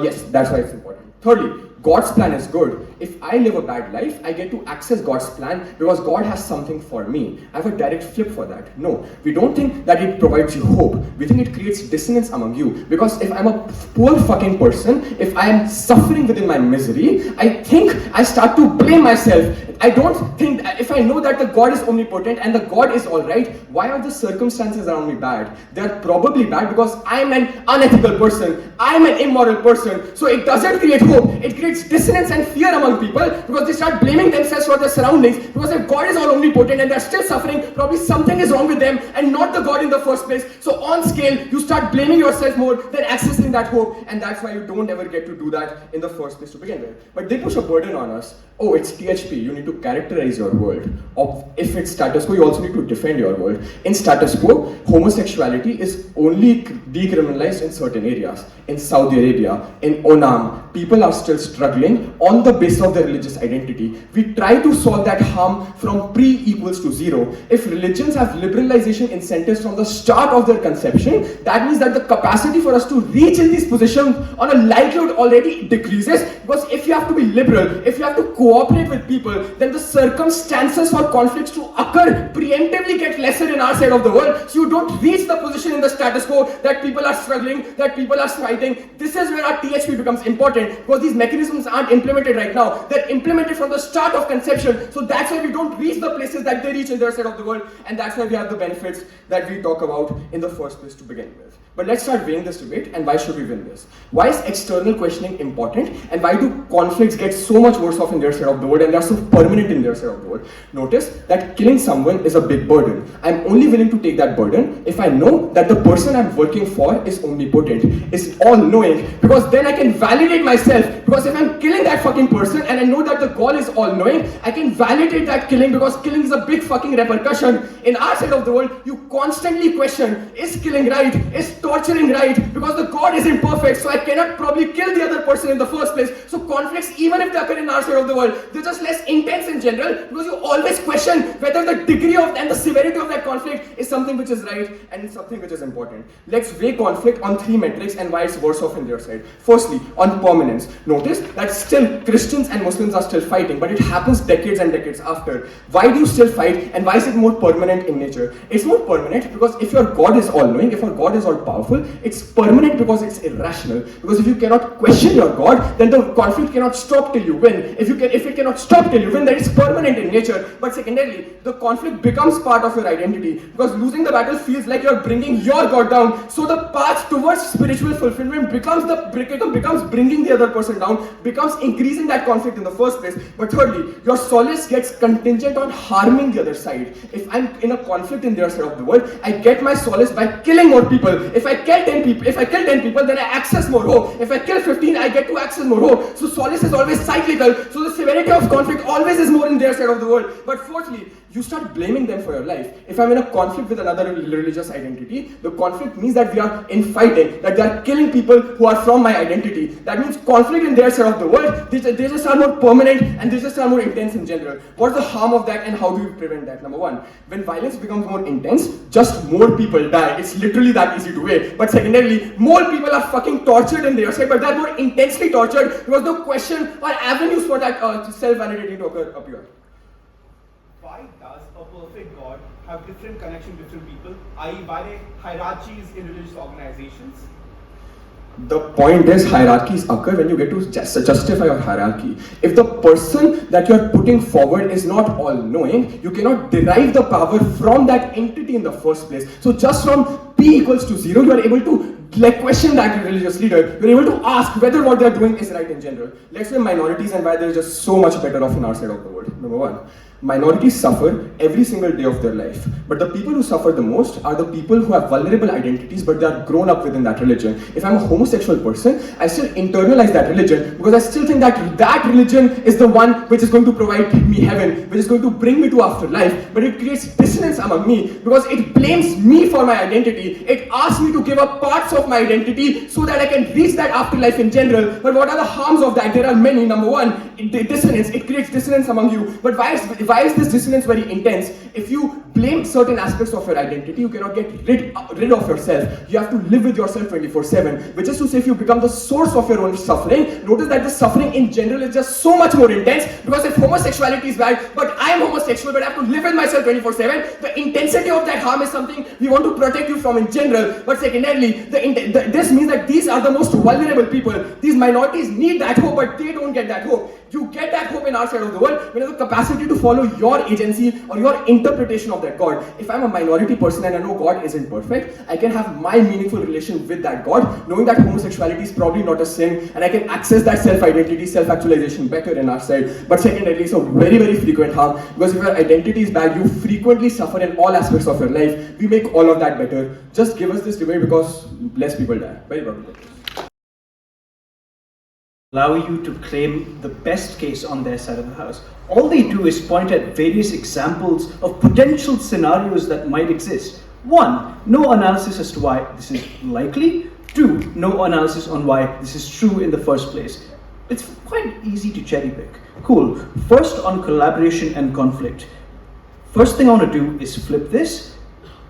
Yes, that's why it's important. Thirdly, God's plan is good. If I live a bad life, I get to access God's plan because God has something for me. I have a direct flip for that. No, we don't think that it provides you hope. We think it creates dissonance among you. Because if I'm a poor fucking person, if I am suffering within my misery, I think I start to blame myself. I don't think, if I know that the God is omnipotent and the God is alright, why are the circumstances around me bad? They are probably bad because I'm an unethical person. I'm an immoral person. So it doesn't create hope. It creates dissonance and fear among people because they start blaming themselves for their surroundings. Because if God is all omnipotent and they're still suffering, probably something is wrong with them and not the God in the first place. So on scale, you start blaming yourself more than accessing that hope, and that's why you don't ever get to do that in the first place to begin with. But they push a burden on us. Oh, it's THP, you need to characterize your world. Or if it's status quo, you also need to defend your world. In status quo, homosexuality is only decriminalized in certain areas. In Saudi Arabia, in Onam, people are still struggling on the basis of their religious identity. We try to solve that harm from pre-equals to zero. If religions have liberalization incentives from the start of their conception, that means that the capacity for us to reach in these positions on a likelihood already decreases, because if you have to be liberal, if you have to cooperate with people, then the circumstances for conflicts to occur preemptively get lesser in our side of the world, so you don't reach the position in the status quo that people are struggling, that people are fighting. This is where our THP becomes important, because these mechanisms aren't implemented right now. They're implemented from the start of conception, so that's why we don't reach the places that they reach in their side of the world, and that's why we have the benefits that we talk about in the first place to begin with. But let's start weighing this debate, and why should we win this? Why is external questioning important, and why do conflicts get so much worse off in their side of the world and they are so permanent in their side of the world? Notice that killing someone is a big burden. I'm only willing to take that burden if I know that the person I'm working for is omnipotent, is all-knowing, because then I can validate myself. Because if I'm killing that fucking person and I know that the God is all-knowing, I can validate that killing, because killing is a big fucking repercussion. In our side of the world, you constantly question, is killing right? Is torturing right? Because the God is imperfect, so I cannot probably kill the other person in the first place. So conflicts, even if they occur in our side of the world, they're just less intense intense in general because you always question whether the degree of and the severity of that conflict is something which is right and something which is important. Let's weigh conflict on 3 metrics and why it's worse off in their side. Firstly, on permanence. Notice that still Christians and Muslims are still fighting, but it happens decades and decades after. Why do you still fight, and why is it more permanent in nature? It's more permanent because if your God is all-knowing, if your God is all-powerful, it's permanent because it's irrational. Because if you cannot question your God, then the conflict cannot stop till you win. If it cannot stop till you win, then it's permanent in nature. But secondarily, the conflict becomes part of your identity because losing the battle feels like you're bringing your God down. So the path towards spiritual fulfillment becomes bringing the other person down, becomes increasing that conflict in the first place. But thirdly, your solace gets contingent on harming the other side. If I'm in a conflict in their side of the world, I get my solace by killing more people. If I kill 10 people, then I access more hope. If I kill 15, I get to access more hope. So solace is always cyclical. So the severity of conflict always is more in their side of the world. But fourthly, you start blaming them for your life. If I'm in a conflict with another religious identity, the conflict means that we are infighting, that they are killing people who are from my identity. That means conflict in their side of the world, they just are more permanent and they just are more intense in general. What's the harm of that and how do you prevent that? Number one, when violence becomes more intense, just more people die. It's literally that easy to weigh. But secondarily, more people are fucking tortured in their side, but they're more intensely tortured because no question or avenues for that self-validating to appear. Why does a perfect God have different connection with different people? I.e., why are hierarchies in religious organizations? The point is, hierarchies occur when you get to justify your hierarchy. If the person that you are putting forward is not all-knowing, you cannot derive the power from that entity in the first place. So just from P equals to 0, you are able to question that religious leader. You're able to ask whether what they're doing is right in general. Let's say minorities and why they're just so much better off in our side of the world. Number one, minorities suffer every single day of their life. But the people who suffer the most are the people who have vulnerable identities but they are grown up within that religion. If I'm a homosexual person, I still internalize that religion because I still think that that religion is the one which is going to provide me heaven, which is going to bring me to afterlife. But it creates dissonance among me because it blames me for my identity. It asks me to give up parts of my identity so that I can reach that afterlife in general. But what are the harms of that? There are many. Number one, dissonance. It creates dissonance among you. But why is this dissonance very intense? If you blame certain aspects of your identity, you cannot get rid of yourself. You have to live with yourself 24/7. Which is to say, if you become the source of your own suffering, notice that the suffering in general is just so much more intense. Because if homosexuality is bad, but I am homosexual, but I have to live with myself 24/7, the intensity of that harm is something we want to protect you from in general. But secondarily, this means that these are the most vulnerable people. These minorities need that hope, but they don't get that hope. You get that hope in our side of the world when you have the capacity to follow your agency or your interpretation of that God. If I'm a minority person and I know God isn't perfect, I can have my meaningful relation with that God, knowing that homosexuality is probably not a sin, and I can access that self-identity, self-actualization better in our side. But secondarily, it's a very, very frequent harm because if your identity is bad, you frequently suffer in all aspects of your life. We make all of that better. Just give us this debate because less people die. Very probably. Allow you to claim the best case on their side of the house. All they do is point at various examples of potential scenarios that might exist. 1, no analysis as to why this is likely. 2, no analysis on why this is true in the first place. It's quite easy to cherry pick. Cool. First, on collaboration and conflict. First thing I want to do is flip this.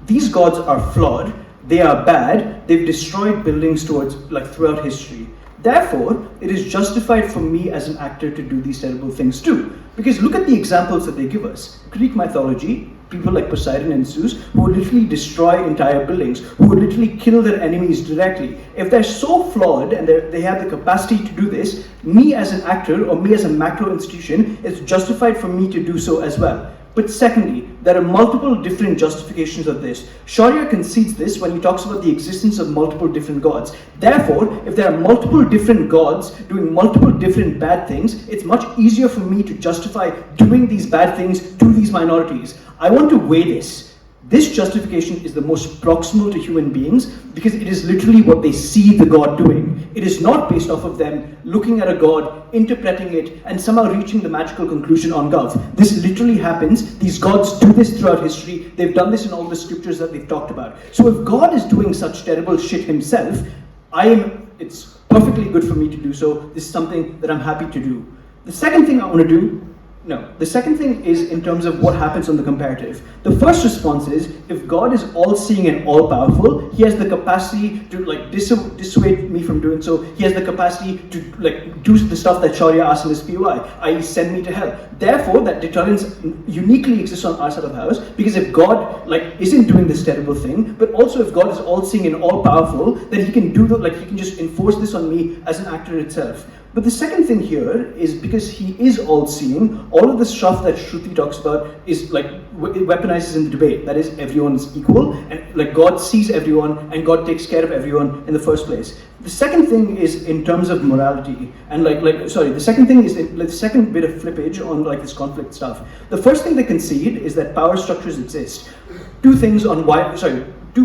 These gods are flawed. They are bad. They've destroyed buildings throughout history. Therefore, it is justified for me as an actor to do these terrible things too. Because look at the examples that they give us. Greek mythology, people like Poseidon and Zeus, who would literally destroy entire buildings, who would literally kill their enemies directly. If they're so flawed and they have the capacity to do this, me as an actor or me as a macro institution, it's justified for me to do so as well. But secondly, there are multiple different justifications of this. Shaurya concedes this when he talks about the existence of multiple different gods. Therefore, if there are multiple different gods doing multiple different bad things, it's much easier for me to justify doing these bad things to these minorities. I want to weigh this. This justification is the most proximal to human beings because it is literally what they see the god doing. It is not based off of them looking at a god, interpreting it, and somehow reaching the magical conclusion on Gov. This literally happens. These gods do this throughout history. They've done this in all the scriptures that we've talked about. So if God is doing such terrible shit himself, it's perfectly good for me to do so. This is something that I'm happy to do. The second thing I want to do No. The second thing is in terms of what happens on the comparative. The first response is, if God is all-seeing and all-powerful, he has the capacity to like dissuade me from doing so. He has the capacity to like do the stuff that Shaurya asked in his POI, i.e. send me to hell. Therefore, that deterrence uniquely exists on our side of the house, because if God like isn't doing this terrible thing, but also if God is all-seeing and all-powerful, then he can do he can just enforce this on me as an actor itself. But the second thing here is because he is all-seeing, all of the stuff that Shruti talks about is like weaponizes in the debate. That is, everyone is equal, and like God sees everyone, and God takes care of everyone in the first place. The second thing is in terms of morality, and the second thing is the second bit of flippage on like this conflict stuff. The first thing they concede is that power structures exist. Two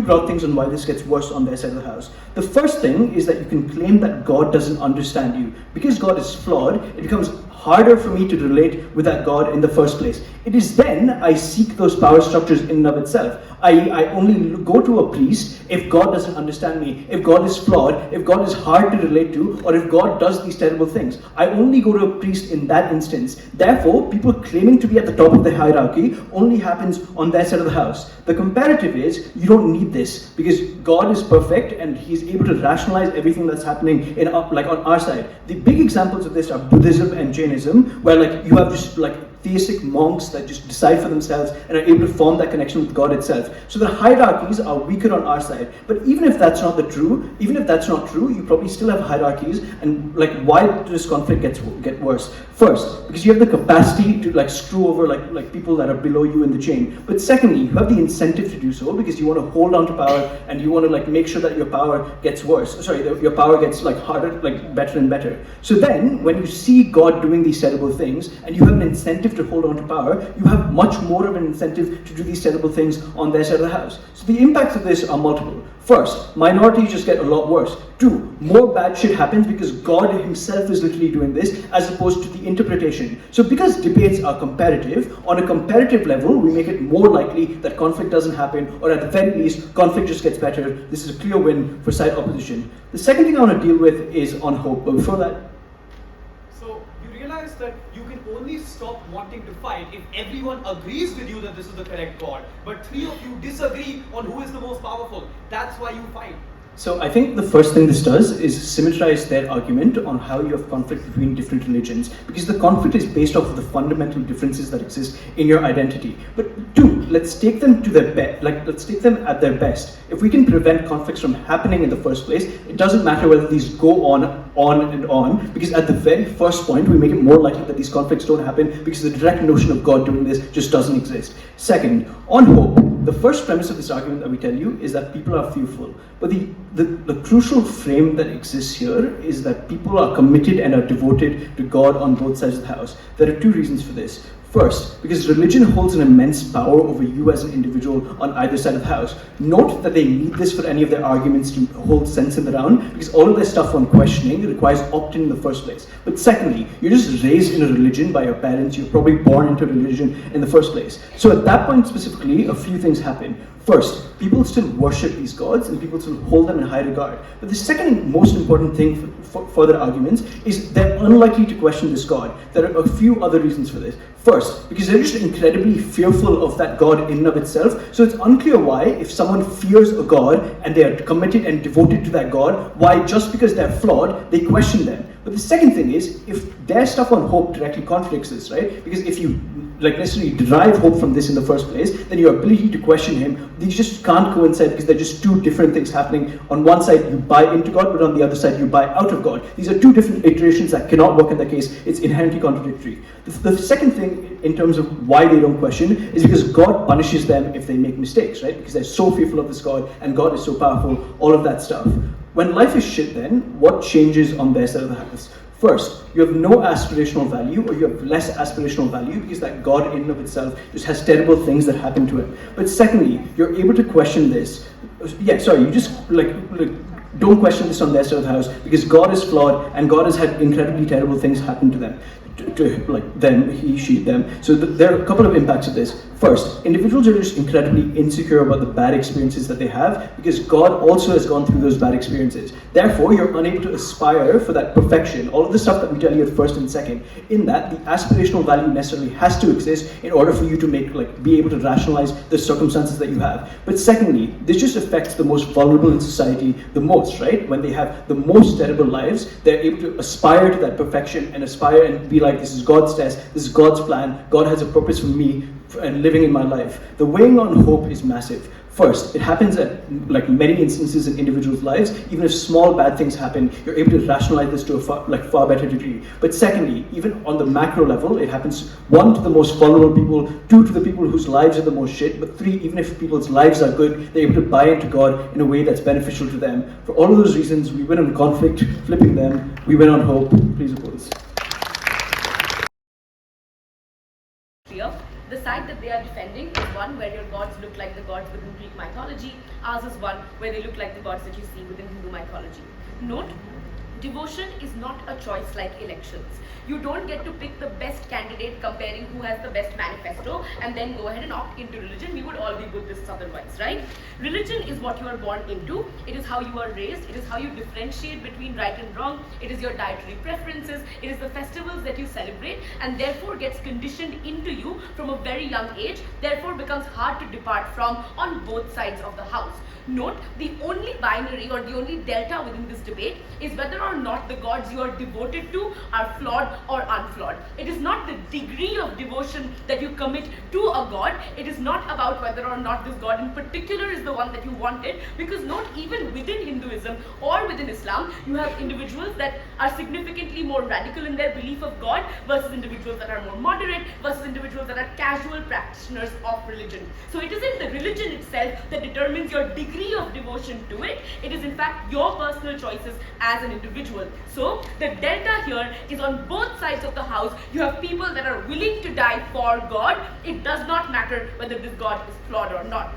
broad things on why this gets worse on their side of the house. The first thing is that you can claim that God doesn't understand you. Because God is flawed, it becomes harder for me to relate with that God in the first place. It is then I seek those power structures in and of itself. I only go to a priest if God doesn't understand me, if God is flawed, if God is hard to relate to, or if God does these terrible things. I only go to a priest in that instance. Therefore, people claiming to be at the top of the hierarchy only happens on their side of the house. The comparative is, you don't need this, because God is perfect and he's able to rationalize everything that's happening on our side. The big examples of this are Buddhism and Jainism, where like you have just like theistic monks that just decide for themselves and are able to form that connection with God itself. So the hierarchies are weaker on our side. But even if that's not true, you probably still have hierarchies. And like, why does conflict get worse? First, because you have the capacity to like screw over like people that are below you in the chain. But secondly, you have the incentive to do so because you want to hold on to power and you want to like make sure that your power gets your power gets like harder, like better and better. So then, when you see God doing these terrible things and you have an incentive to hold on to power, you have much more of an incentive to do these terrible things on their side of the house. So the impacts of this are multiple. First, minorities just get a lot worse. Two, more bad shit happens because God himself is literally doing this as opposed to the interpretation. So because debates are comparative, on a comparative level, we make it more likely that conflict doesn't happen, or at the very least, conflict just gets better. This is a clear win for side opposition. The second thing I want to deal with is on hope, but before that, that you can only stop wanting to fight if everyone agrees with you that this is the correct God, but three of you disagree on who is the most powerful. That's why you fight. So I think the first thing this does is symmetrize their argument on how you have conflict between different religions, because the conflict is based off of the fundamental differences that exist in your identity. But two, let's take them to their best. Let's take them at their best. If we can prevent conflicts from happening in the first place, it doesn't matter whether these go on and on, because at the very first point, we make it more likely that these conflicts don't happen because the direct notion of God doing this just doesn't exist. Second, on hope, the first premise of this argument that we tell you is that people are fearful. But the crucial frame that exists here is that people are committed and are devoted to God on both sides of the house. There are two reasons for this. First, because religion holds an immense power over you as an individual on either side of the house. Note that they need this for any of their arguments to hold sense in the round, because all of their stuff on questioning requires opt-in in the first place. But secondly, you're just raised in a religion by your parents, you're probably born into religion in the first place. So at that point specifically, a few things happen. First, people still worship these gods and people still hold them in high regard. But the second most important thing for their arguments is they're unlikely to question this god. There are a few other reasons for this. First, because they're just incredibly fearful of that god in and of itself. So it's unclear why, if someone fears a god and they are committed and devoted to that god, why just because they're flawed, they question them. But the second thing is, if their stuff on hope directly contradicts this, right? Because if you necessarily derive hope from this in the first place, then your ability to question him, these just can't coincide because they're just two different things happening. On one side, you buy into God, but on the other side, you buy out of God. These are two different iterations that cannot work in that case. It's inherently contradictory. The second thing, in terms of why they don't question, is because God punishes them if they make mistakes, right? Because they're so fearful of this God, and God is so powerful, all of that stuff. When life is shit then, what changes on their side of the house? First, you have no aspirational value, or you have less aspirational value because that God in and of itself just has terrible things that happen to him. But secondly, you're able to question this. You just don't question this on their side of the house because God is flawed and God has had incredibly terrible things happen to them. To them, he, she, them. So there are a couple of impacts of this. First, individuals are just incredibly insecure about the bad experiences that they have because God also has gone through those bad experiences. Therefore, you're unable to aspire for that perfection, all of the stuff that we tell you at first and second. In that, the aspirational value necessarily has to exist in order for you to be able to rationalize the circumstances that you have. But secondly, this just affects the most vulnerable in society the most, right? When they have the most terrible lives, they're able to aspire to that perfection and aspire and be like, this is God's test, this is God's plan, God has a purpose for me and living in my life. The weighing on hope is massive. First, it happens at many instances in individuals' lives. Even if small bad things happen, you're able to rationalize this to a far better degree. But secondly, even on the macro level, it happens 1 to the most vulnerable people, 2 to the people whose lives are the most shit, but 3, even if people's lives are good, they're able to buy into God in a way that's beneficial to them. For all of those reasons, we win on conflict, flipping them, we win on hope. Please oppose. The side that they are defending is one where your gods look like the gods within Greek mythology. Ours is one where they look like the gods that you see within Hindu mythology. Note, devotion is not a choice like elections. You don't get to pick the best candidate comparing who has the best manifesto and then go ahead and opt into religion. We would all be Buddhists otherwise, right? Religion is what you are born into. It is how you are raised. It is how you differentiate between right and wrong. It is your dietary preferences. It is the festivals that you celebrate and therefore gets conditioned into you from a very young age. Therefore becomes hard to depart from on both sides of the house. Note, the only binary or the only delta within this debate is whether or not the gods you are devoted to are flawed or unflawed. It is not the degree of devotion that you commit to a god. It is not about whether or not this god in particular is the one that you wanted, because note, even within Hinduism or within Islam, you have individuals that are significantly more radical in their belief of God versus individuals that are more moderate versus individuals that are casual practitioners of religion. So it isn't the religion itself that determines your degree of devotion to it. It is in fact your personal choices as an individual. So the delta here is on both sides of the house. You have people that are willing to die for God. It does not matter whether this God is flawed or not.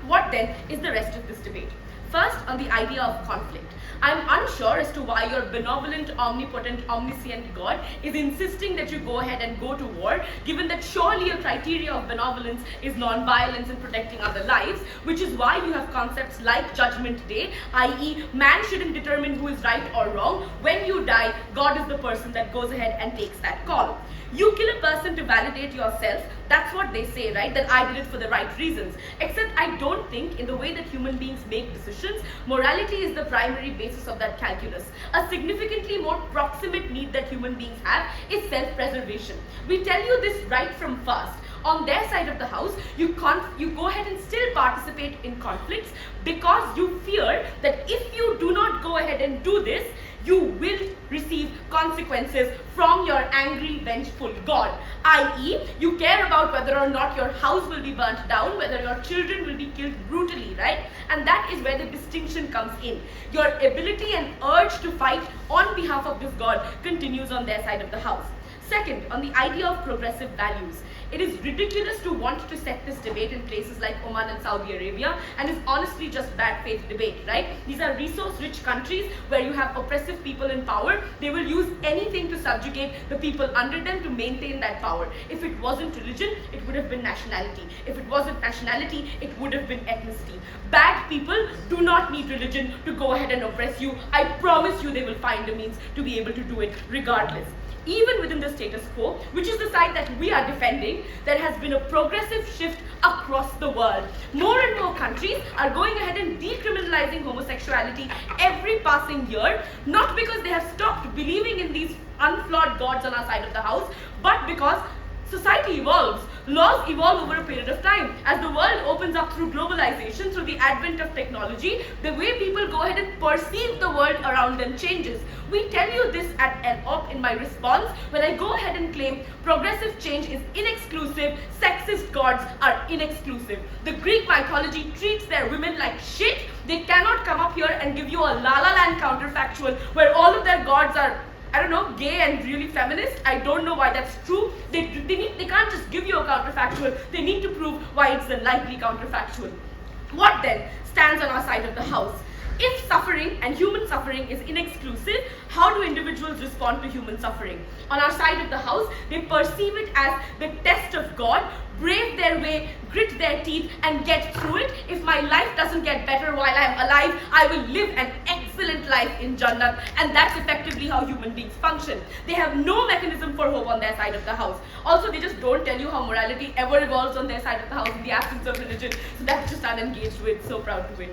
What then is the rest of this debate? First, on the idea of conflict. I'm unsure as to why your benevolent, omnipotent, omniscient God is insisting that you go ahead and go to war, given that surely a criteria of benevolence is non-violence and protecting other lives, which is why you have concepts like Judgment Day, i.e. man shouldn't determine who is right or wrong. When you die, God is the person that goes ahead and takes that call. You kill a person to validate yourself. That's what they say, right? That I did it for the right reasons. Except I don't think in the way that human beings make decisions, morality is the primary basis of that calculus. A significantly more proximate need that human beings have is self-preservation. We tell you this right from first. On their side of the house, you go ahead and still participate in conflicts because you fear that if you do not go ahead and do this, you will receive consequences from your angry, vengeful God. I.e., you care about whether or not your house will be burnt down, whether your children will be killed brutally, right? And that is where the distinction comes in. Your ability and urge to fight on behalf of this God continues on their side of the house. Second, on the idea of progressive values. It is ridiculous to want to set this debate in places like Oman and Saudi Arabia, and is honestly just bad faith debate, right? These are resource-rich countries where you have oppressive people in power. They will use anything to subjugate the people under them to maintain that power. If it wasn't religion, it would have been nationality. If it wasn't nationality, it would have been ethnicity. Bad people do not need religion to go ahead and oppress you. I promise you they will find a means to be able to do it regardless. Even within the status quo, which is the side that we are defending, there has been a progressive shift across the world. More and more countries are going ahead and decriminalizing homosexuality every passing year, not because they have stopped believing in these unflawed gods on our side of the house, but because society evolves. Laws evolve over a period of time. As the world opens up through globalization, through the advent of technology, the way people go ahead and perceive the world around them changes. We tell you this at an op in my response when I go ahead and claim progressive change is inexclusive, sexist gods are inexclusive. The Greek mythology treats their women like shit. They cannot come up here and give you a La La Land counterfactual where all of their gods are, I don't know, gay and really feminist. I don't know why that's true. They can't just give you a counterfactual. They need to prove why it's the likely counterfactual. What then stands on our side of the house? If suffering and human suffering is inexclusive, how do individuals respond to human suffering? On our side of the house, they perceive it as the test of God, brave their way, grit their teeth and get through it. If my life doesn't get better while I am alive, I will live an excellent life in Jannat, and that's effectively how human beings function. They have no mechanism for hope on their side of the house. Also, they just don't tell you how morality ever evolves on their side of the house in the absence of religion, so that's just unengaged with. So proud to win.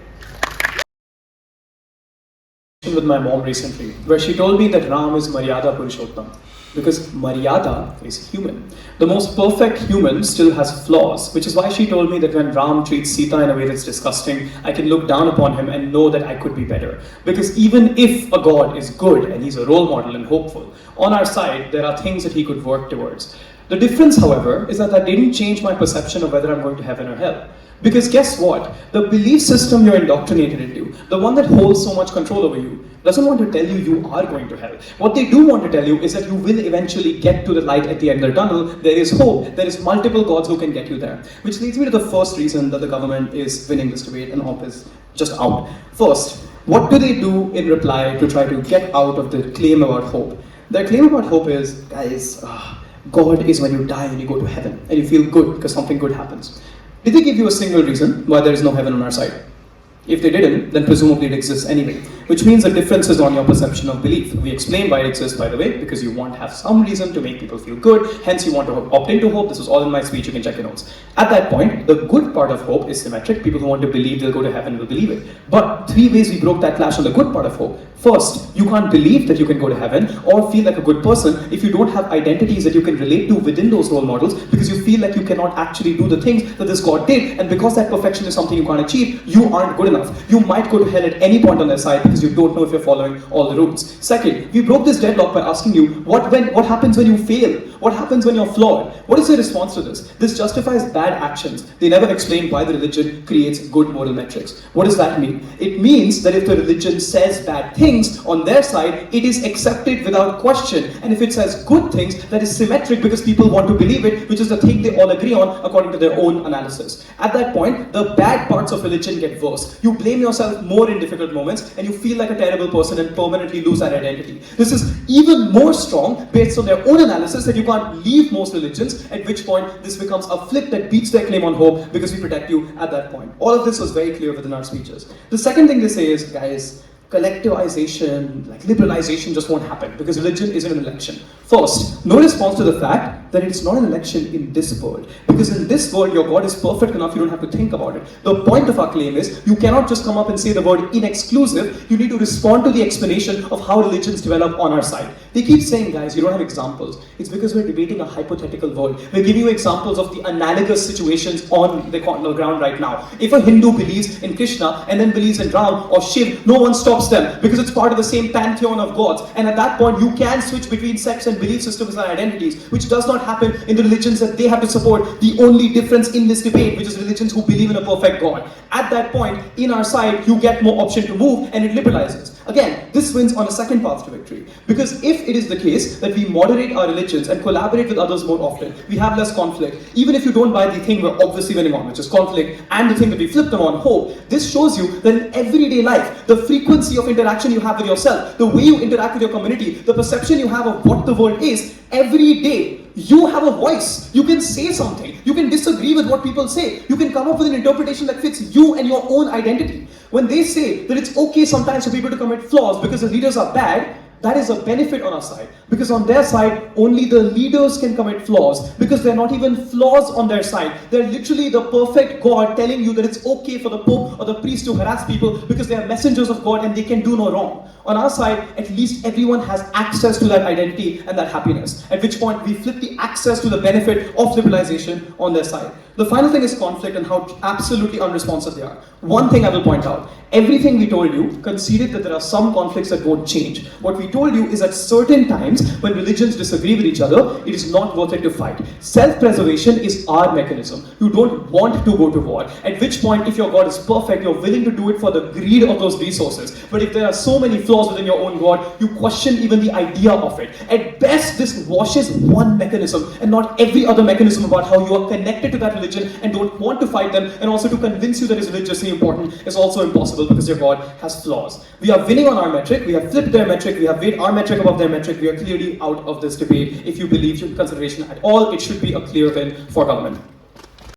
With my mom recently, where she told me that Ram is Maryada Purushottam. Because Maryada is human. The most perfect human still has flaws, which is why she told me that when Ram treats Sita in a way that's disgusting, I can look down upon him and know that I could be better. Because even if a god is good and he's a role model and hopeful, on our side there are things that he could work towards. The difference, however, is that didn't change my perception of whether I'm going to heaven or hell. Because guess what? The belief system you're indoctrinated into, the one that holds so much control over you, doesn't want to tell you you are going to hell. What they do want to tell you is that you will eventually get to the light at the end of the tunnel. There is hope. There is multiple gods who can get you there. Which leads me to the first reason that the government is winning this debate and hope is just out. First, what do they do in reply to try to get out of the claim about hope? Their claim about hope is, guys, God is when you die and you go to heaven and you feel good because something good happens. Did they give you a single reason why there is no heaven on our side? If they didn't, then presumably it exists anyway, which means the difference is on your perception of belief. We explain why it exists, by the way, because you want to have some reason to make people feel good, hence you want to opt into hope. This was all in my speech, you can check your notes. At that point, the good part of hope is symmetric. People who want to believe they'll go to heaven will believe it. But 3 ways we broke that clash on the good part of hope. First, you can't believe that you can go to heaven or feel like a good person if you don't have identities that you can relate to within those role models, because you feel like you cannot actually do the things that this God did, and because that perfection is something you can't achieve, you aren't good enough. You might go to hell at any point on their side because you don't know if you're following all the rules. Second, we broke this deadlock by asking you, what happens when you fail? What happens when you're flawed? What is your response to this? This justifies bad actions. They never explain why the religion creates good moral metrics. What does that mean? It means that if the religion says bad things on their side, it is accepted without question. And if it says good things, that is symmetric because people want to believe it, which is the thing they all agree on according to their own analysis. At that point, the bad parts of religion get worse. You blame yourself more in difficult moments and you feel like a terrible person and permanently lose that identity. This is even more strong based on their own analysis that you can't leave most religions, at which point this becomes a flip that beats their claim on hope because we protect you at that point. All of this was very clear within our speeches. The second thing they say is, guys, collectivization, like liberalization just won't happen because religion isn't an election. First, no response to the fact that it's not an election in this world. Because in this world, your God is perfect enough, you don't have to think about it. The point of our claim is, you cannot just come up and say the word inexclusive, you need to respond to the explanation of how religions develop on our side. They keep saying, guys, you don't have examples. It's because we're debating a hypothetical world. We're giving you examples of the analogous situations on the ground right now. If a Hindu believes in Krishna and then believes in Ram or Shiv, no one stops them because it's part of the same pantheon of gods. And at that point, you can switch between sects and belief systems and identities, which does not happen in the religions that they have to support. The only difference in this debate, which is religions who believe in a perfect God. At that point, in our side, you get more option to move and it liberalizes. Again, this wins on a second path to victory. Because if it is the case that we moderate our religions and collaborate with others more often, we have less conflict. Even if you don't buy the thing we're obviously winning on, which is conflict, and the thing that we flipped them on, hope, this shows you that in everyday life, the frequency of interaction you have with yourself, the way you interact with your community, the perception you have of what the world is, every day, you have a voice. You can say something. You can disagree with what people say. You can come up with an interpretation that fits you and your own identity. When they say that it's okay sometimes for people to commit flaws because the leaders are bad, that is a benefit on our side. Because on their side, only the leaders can commit flaws because they're not even flaws on their side. They're literally the perfect God telling you that it's okay for the Pope or the priest to harass people because they are messengers of God and they can do no wrong. On our side, at least everyone has access to that identity and that happiness. At which point, we flip the access to the benefit of liberalization on their side. The final thing is conflict and how absolutely unresponsive they are. One thing I will point out, everything we told you conceded that there are some conflicts that won't change. What we told you is at certain times when religions disagree with each other, it is not worth it to fight. Self-preservation is our mechanism. You don't want to go to war. At which point, if your God is perfect, you're willing to do it for the greed of those resources. But if there are so many flaws within your own God, you question even the idea of it. At best, this washes one mechanism and not every other mechanism about how you are connected to that religion religion and don't want to fight them, and also to convince you that is religiously important is also impossible because your God has flaws. We are winning on our metric, we have flipped their metric, we have weighed our metric above their metric, we are clearly out of this debate. If you believe in consideration at all, it should be a clear win for government.